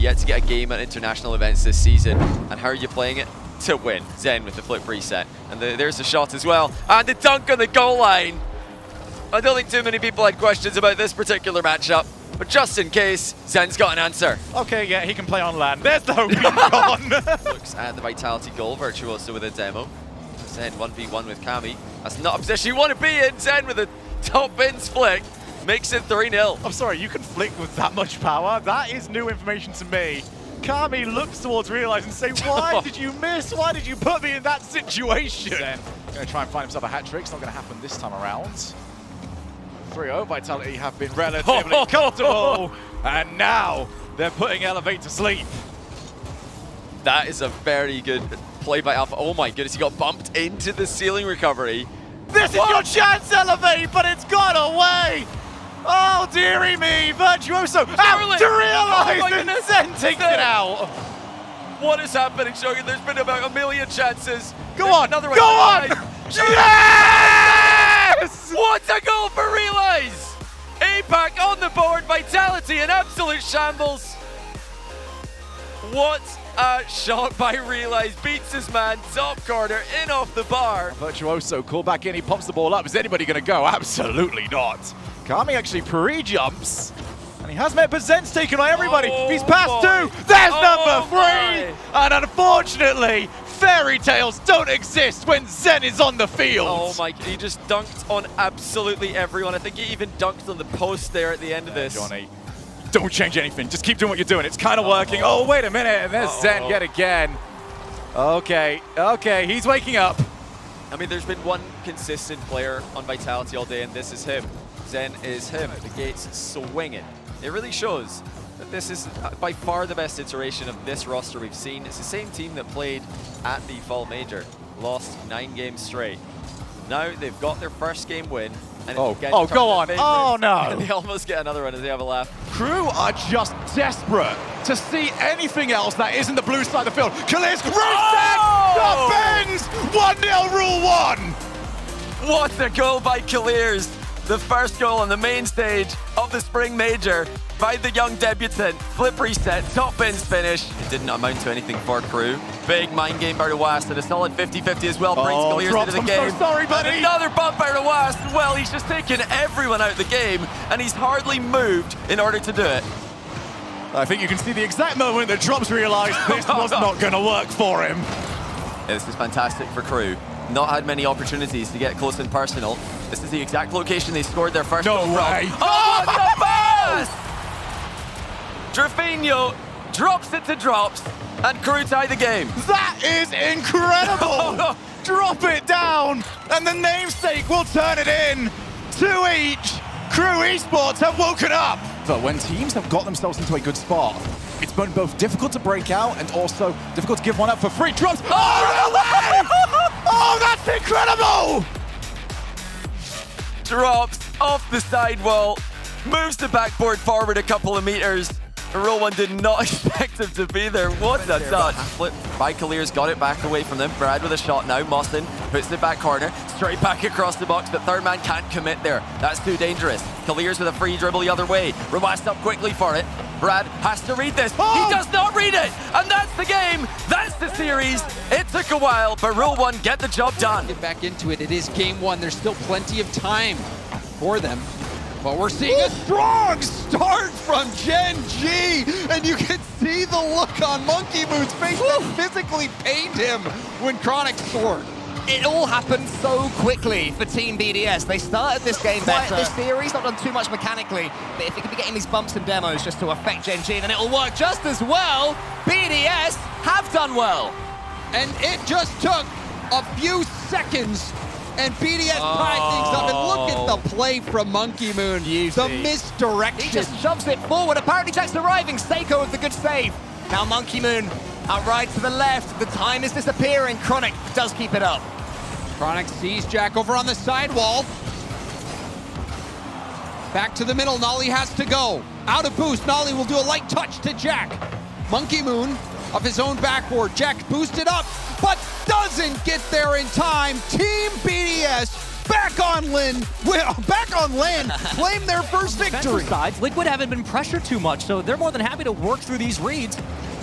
yet to get a game at international events this season. And how are you playing it? To win. ZEN with the flip reset. And there's the shot as well. And the dunk on the goal line. I don't think too many people had questions about this particular matchup. But just in case, ZEN's got an answer. Okay, yeah, he can play on land. There's the hope he's gone. Looks at the Vitality goal, Virtuoso with a demo. ZEN 1v1 with Kami. That's not a position you want to be in. ZEN with a top bins flick. Makes it 3-0. I'm sorry, you can flick with that much power? That is new information to me. Kami looks towards Realize and say, why did you miss? Why did you put me in that situation? ZEN going to try and find himself a hat trick. It's not going to happen this time around. 3-0, Vitality have been relatively comfortable. And now they're putting Elevate to sleep. That is a very good play by Alpha. Oh my goodness, he got bumped into the ceiling recovery. This is your chance, Elevate, but it's gone away. Oh, dearie me, Virtuoso out to Realize, and ZEN takes it out. What is happening, Shogun? There's been about a million chances. Go on, another one. Go on! Yes! What a goal for Realize! APAC on the board, Vitality in absolute shambles. What a shot by Realize, beats his man, top corner, in off the bar. Virtuoso call back in, he pops the ball up. Is anybody going to go? Absolutely not. Kami actually pre-jumps, and he has met, but ZEN's taken on everybody. He's passed two. There's number 3. And unfortunately, fairy tales don't exist when ZEN is on the field. Oh my, he just dunked on absolutely everyone. I think he even dunked on the post there at the end of this. Johnny, don't change anything. Just keep doing what you're doing. It's kind of working. Oh, wait a minute. And there's ZEN yet again. Okay, he's waking up. I mean, there's been one consistent player on Vitality all day, and this is him. ZEN is him. The gates swinging. It really shows that this is by far the best iteration of this roster we've seen. It's the same team that played at the Fall Major, lost 9 games straight. Now they've got their first game win. And go on. Oh, no. And they almost get another one as they have a laugh. KRÜ are just desperate to see anything else that isn't the blue side of the field. Kalir's reset! The bends! 1-0 Rule One! What a goal by Kalir's. The first goal on the main stage of the Spring Major by the young debutant. Flip reset, top bins finish. It didn't amount to anything for KRÜ. Big mind game by Radosin, and a solid 50-50 as well. Brings Kalir's into the game. So sorry, buddy. And another bump by Radosin. Well, he's just taken everyone out of the game, and he's hardly moved in order to do it. I think you can see the exact moment that Drops realized this was not going to work for him. Yeah, this is fantastic for KRÜ. Not had many opportunities to get close and personal. This is the exact location they scored their first goal from. No way! Oh, what a pass! Drafinho drops it to Drops, and KRÜ tie the game. That is incredible! Drop it down, and the namesake will turn it in. 2 each. KRÜ Esports have woken up. But when teams have got themselves into a good spot, it's been both difficult to break out and also difficult to give one up for free. Drops. Oh, that's incredible! Drops off the sidewall, moves the backboard forward a couple of meters. Rule One did not expect him to be there. What a touch. Flip by Kalir's got it back away from them. Brad with a shot now. Moston puts it back corner. Straight back across the box, but third man can't commit there. That's too dangerous. Kalir's with a free dribble the other way. Radosin up quickly for it. Brad has to read this. He does not read it. And that's the game. That's the series. It took a while, but Rule One get the job done. Get back into it. It is game 1. There's still plenty of time for them. But we're seeing a strong start from Gen.G, and you can see the look on M0nkey Moon's face that physically pained him when AcroniK scored. It all happened so quickly for Team BDS. They started this game better. This series, not done too much mechanically, but if it could be getting these bumps and demos just to affect Gen.G, then it'll work just as well. BDS have done well. And it just took a few seconds and BDS tied things up, and look at the play from M0nkey M00n. The misdirection. He just shoves it forward. Apparently Jack's arriving. Seikoo with the good save. Now M0nkey M00n out right to the left. The time is disappearing. AcroniK does keep it up. AcroniK sees Jack over on the sidewall. Back to the middle. Nolly has to go. Out of boost. Nolly will do a light touch to Jack. M0nkey M00n of his own backboard. Jack boosted up, but doesn't get there in time. Team BDS back on land, claim their first victory. Sides, Liquid haven't been pressured too much, so they're more than happy to work through these reads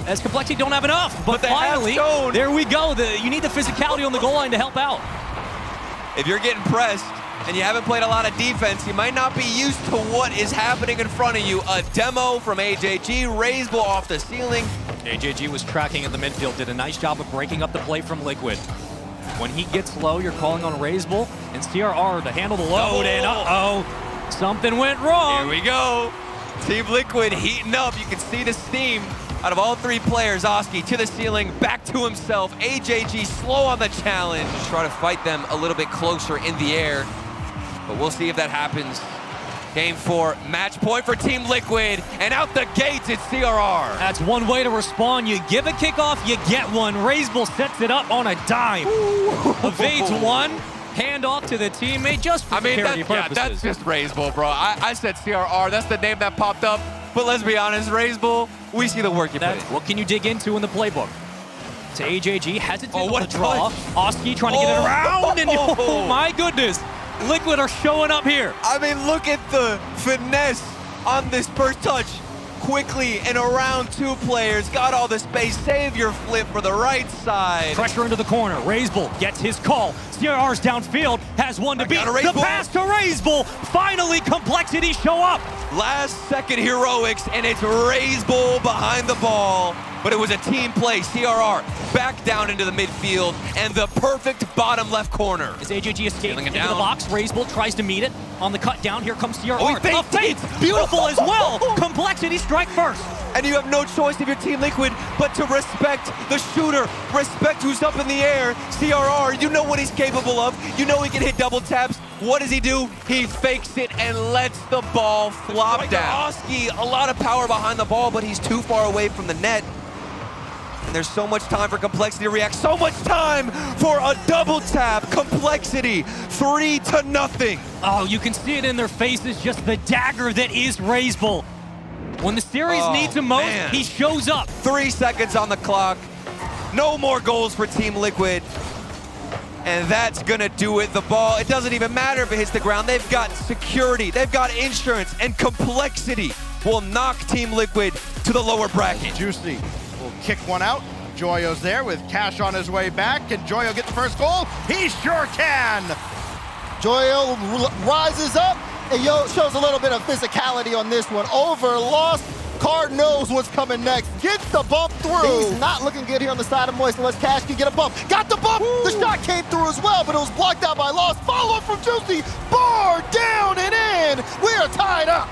as Complexity don't have enough. But finally, there we go. You need the physicality on the goal line to help out. If you're getting pressed and you haven't played a lot of defense, you might not be used to what is happening in front of you. A demo from AYYJAYY, raise ball off the ceiling. AYYJAYY was tracking in the midfield, did a nice job of breaking up the play from Liquid. When he gets low, you're calling on raise ball and CRR to handle the load, and uh-oh, something went wrong. Here we go. Team Liquid heating up. You can see the steam out of all three players. Oski to the ceiling, back to himself. AYYJAYY slow on the challenge. Try to fight them a little bit closer in the air, but we'll see if that happens. Game 4, match point for Team Liquid, and out the gates it's CRR. That's one way to respond. You give a kickoff, you get one. Raiseball sets it up on a dime. Evades one, hand off to the teammate just for security purposes. Yeah, that's just raiseball, bro. I said CRR, that's the name that popped up, but let's be honest, raiseball, we see the work you put in. What can you dig into in the playbook? To AYYJAYY, hesitant what on the draw. touch. Oski trying to get it around, and oh my goodness. Liquid are showing up here. I mean, look at the finesse on this first touch. Quickly and around two players, got all the space, save your flip for the right side. Pressure into the corner, Raiseball gets his call. CRR's downfield, has one to beat. The pass to Raiseball, finally Complexity show up. Last second heroics, and it's Raiseball behind the ball. But it was a team play. CRR back down into the midfield, and the perfect bottom left corner. As AYYJAYY escapes into the box, Raiseball tries to meet it. On the cut down, here comes CRR. Oh, a fake, beautiful as well. Complexity strike first. And you have no choice if you're Team Liquid but to respect the shooter, respect who's up in the air. CRR, you know what he's capable of. You know he can hit double taps. What does he do? He fakes it and lets the ball flop down. Oski, a lot of power behind the ball, but he's too far away from the net. And there's so much time for Complexity to react. So much time for a double tap. Complexity, 3-0. Oh, you can see it in their faces, just the dagger that is Raiseball. When the series needs him most, he shows up. 3 seconds on the clock. No more goals for Team Liquid. And that's gonna do it. The ball, it doesn't even matter if it hits the ground. They've got security, they've got insurance, and Complexity will knock Team Liquid to the lower bracket. Juicy will kick one out. Joyo's there with Kash on his way back. Can Joyo get the first goal? He sure can! Joyo rises up and shows a little bit of physicality on this one. Over Lostt. Caard knows what's coming next. Gets the bump through. He's not looking good here on the side of Moist unless Kash can get a bump. Got the bump! Woo. The shot came through as well, but it was blocked out by Lostt. Follow up from Juicy. Bar down and in. We are tied up.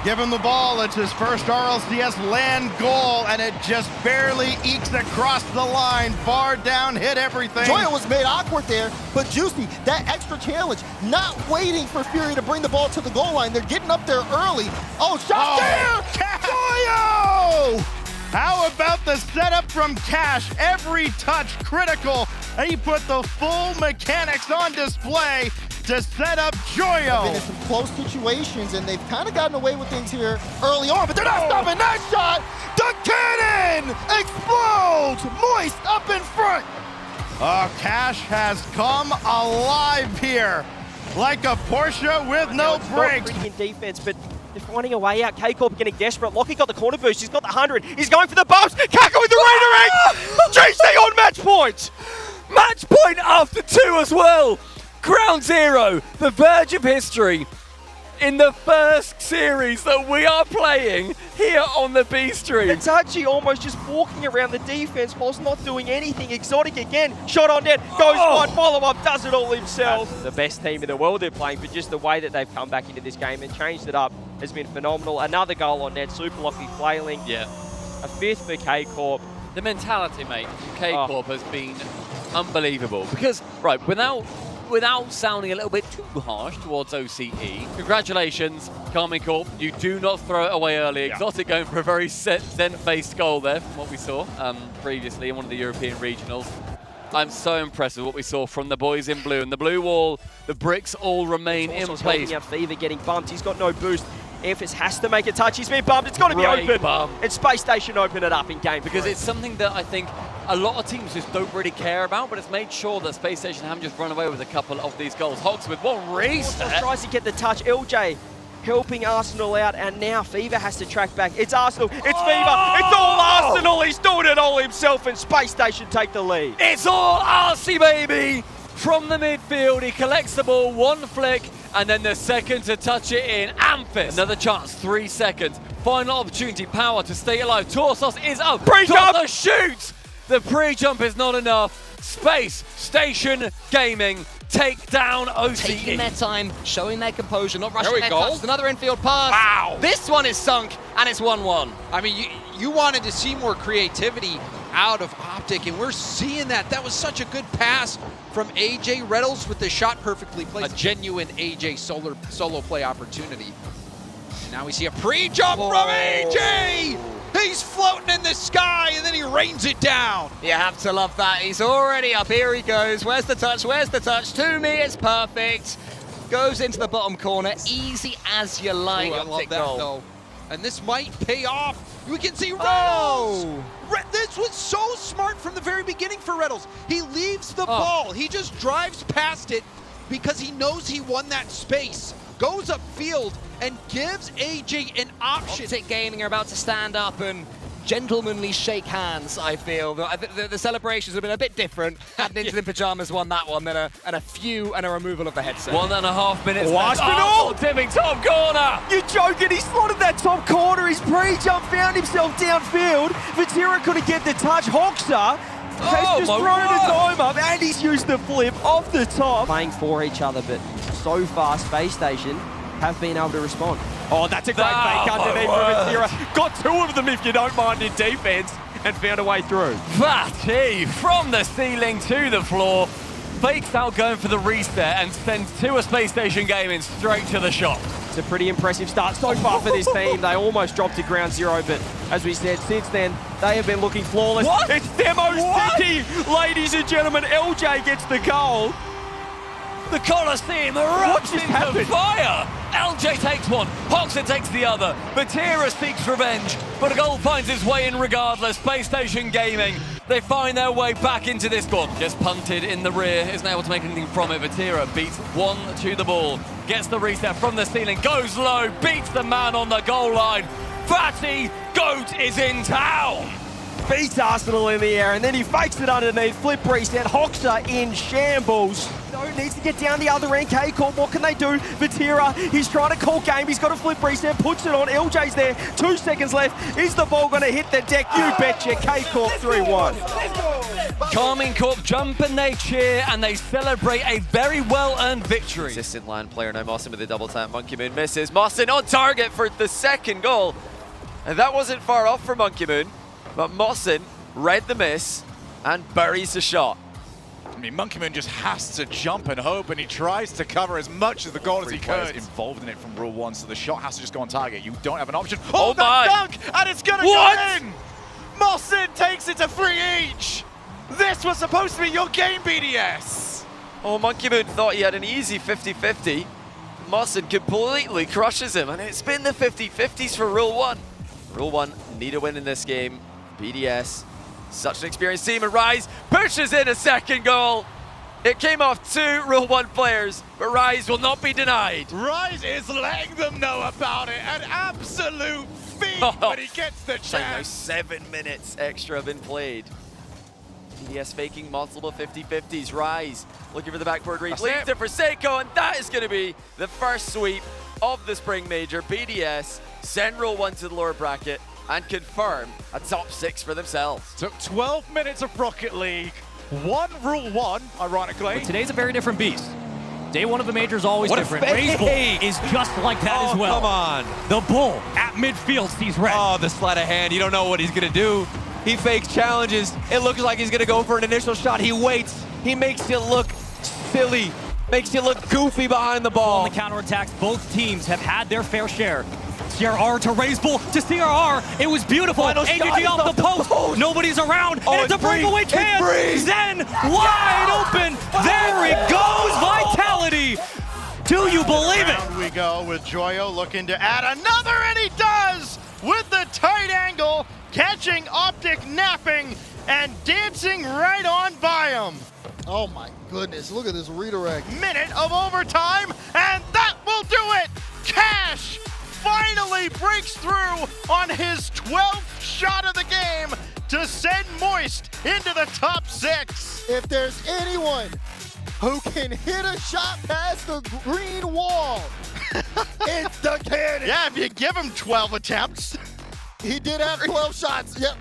Give him the ball. It's his first RLCS land goal, and it just barely ekes across the line. Bar down, hit everything. Joyo was made awkward there, but Juicy, that extra challenge, not waiting for FURIA to bring the ball to the goal line. They're getting up there early. Oh, shot there! Joyo! How about the setup from Kash? Every touch critical. And he put the full mechanics on display to set up Joyo. Been in some close situations, and they've kind of gotten away with things here early on, but they're not stopping that shot. The cannon explodes. Moist up in front. Kash has come alive here, like a Porsche with no brakes. In defense, but they're finding a way out. Corp getting desperate. Lockie got the corner boost. He's got the 100. He's going for the bumps. Kako with the redirect. GC on match point. Match point after 2 as well. Ground zero, the verge of history in the first series that we are playing here on the B stream. Itachi almost just walking around the defense whilst not doing anything. ExoTiiK again, shot on net, goes wide, follow-up, does it all himself. That's the best team in the world they're playing, but just the way that they've come back into this game and changed it up has been phenomenal. Another goal on net, super lucky flailing. Yeah. A fifth for Corp. The mentality, mate, from Corp has been unbelievable. Because, right, without sounding a little bit too harsh towards OCE, congratulations, Karmine Corp. You do not throw it away early. ExoTiiK going for a very Zen-based goal there from what we saw previously in one of the European regionals. I'm so impressed with what we saw from the boys in blue. And the blue wall, the bricks all remain in place. Fever getting bumped. He's got no boost. Emphas has to make a touch. He's been bumped. It's got to be Great open. bump. And Space Station open it up in game Because 3. it's something that I think a lot of teams just don't really care about, but it's made sure that Space Station haven't just run away with a couple of these goals. hockser with one reset. Tries to get the touch. LJ helping Arsenal out, and now Fever has to track back. It's Arsenal. It's Fever. It's all Arsenal. He's doing it all himself, and Space Station take the lead. It's all RC, baby! From the midfield, he collects the ball, one flick, and then the second to touch it in. Amphis, another chance, 3 seconds. Final opportunity, power to stay alive. Torsos is up. Pre-jump! The shoot! The pre-jump is not enough. Space Station Gaming take down OCE. Taking their time, showing their composure, not rushing we their go. cuts. Another infield pass. Wow. This one is sunk, and it's 1-1. I mean, you wanted to see more creativity out of Optic, and we're seeing that. That was such a good pass from AJ Retals with the shot perfectly placed. A genuine AJ solo play opportunity. And now we see a pre-jump from AJ! He's floating in the sky, and then he rains it down. You have to love that. He's already up. Here he goes. Where's the touch? Where's the touch? To me, it's perfect. Goes into the bottom corner. Easy as you like. Ooh, I love Optic that, goal. though. And this might pay off. We can see Retals. This was so smart from the very beginning for Retals. He leaves the ball. He just drives past it because he knows he won that space. Goes upfield and gives AJ an option. Optic Gaming are about to stand up and gentlemanly shake hands, I feel. The celebrations have been a bit different. Had Ninjas in Pyjamas won that one, then a removal of the headset. 1.5 minutes Washed left. it all! Arsenal tipping top corner! You're joking. He slotted that top corner. His pre-jump found himself downfield. Vatira couldn't get the touch. hockser has just thrown his arm up, and he's used the flip off the top. Playing for each other, but so far, Space Station have been able to respond. Oh, that's a great fake underneath from Vatira. Got 2 of them, if you don't mind, in defense, and found a way through. Vatira from the ceiling to the floor. Fakes out going for the reset and sends to a Space Station Gaming straight to the shop. It's a pretty impressive start so far for this team. They almost dropped to ground zero, but as we said, since then, they have been looking flawless. What? It's Demo City, ladies and gentlemen. LJ gets the goal. The Colosseum erupts into fire! LJ takes one, hockser takes the other. Vatira seeks revenge, but a goal finds its way in regardless. Space Station Gaming, they find their way back into this one. Just punted in the rear, isn't able to make anything from it. Vatira beats one to the ball, gets the reset from the ceiling, goes low, beats the man on the goal line. Fatty Goat is in town! Beats Arsenal in the air, and then he fakes it underneath. Flip reset, hockser in shambles. Needs to get down the other end. Corp, what can they do? Vatira, he's trying to call game. He's got a flip reset, puts it on. LJ's there. 2 seconds left. Is the ball going to hit the deck? You betcha. Corp 3-1. Karmine Corp jump and they cheer and they celebrate a very well-earned victory. Assistant line player now, mAWsN with the double tap. MonkeyMoon misses. mAWsN on target for the second goal. And that wasn't far off for MonkeyMoon, but mAWsN read the miss and buries the shot. I mean, MonkeyMoon just has to jump and hope, and he tries to cover as much of the goal as he could. Involved in it from Rule 1, so the shot has to just go on target. You don't have an option. Oh, that dunk! And it's gonna go in! mAWsN takes it to 3 each! This was supposed to be your game, BDS! Oh, MonkeyMoon thought he had an easy 50-50. mAWsN completely crushes him, and it's been the 50-50s for Rule 1. Rule 1 need a win in this game. BDS, such an experienced team, and Rise pushes in a second goal. It came off 2 Rule 1 players, but Rise will not be denied. Rise is letting them know about it. An absolute feat, but he gets the chance. 7 minutes extra have been played. BDS faking multiple 50-50s. Rise looking for the backboard reach. Leads it for Seikoo, and that is going to be the first sweep of the Spring Major. BDS send Rule 1 to the lower bracket and confirm a top 6 for themselves. Took 12 minutes of Rocket League. 1 Rule 1, ironically. But today's a very different beast. Day 1 of the major is always different. RazeBull is just like that as well. Come on. The bull at midfield sees red. Oh, the sleight of hand. You don't know what he's going to do. He fakes challenges. It looks like he's going to go for an initial shot. He waits. He makes it look silly. Makes it look goofy behind the ball. On the counterattacks, both teams have had their fair share. CRR to RazeBull to CRR. It was beautiful. AJG off the post. Nobody's around. And it's a breakaway chance. ZEN wide open. There it goes. Vitality. Do you believe it? Round we go with Joyo looking to add another, and he does with the tight angle, catching OPTIC napping and dancing right on by him. Oh my goodness, look at this redirect. Minute of overtime, and that will do it. Kash finally breaks through on his 12th shot of the game to send Moist into the top 6. If there's anyone who can hit a shot past the green wall, it's the cannon. Yeah, if you give him 12 attempts. He did have 12 shots, yep.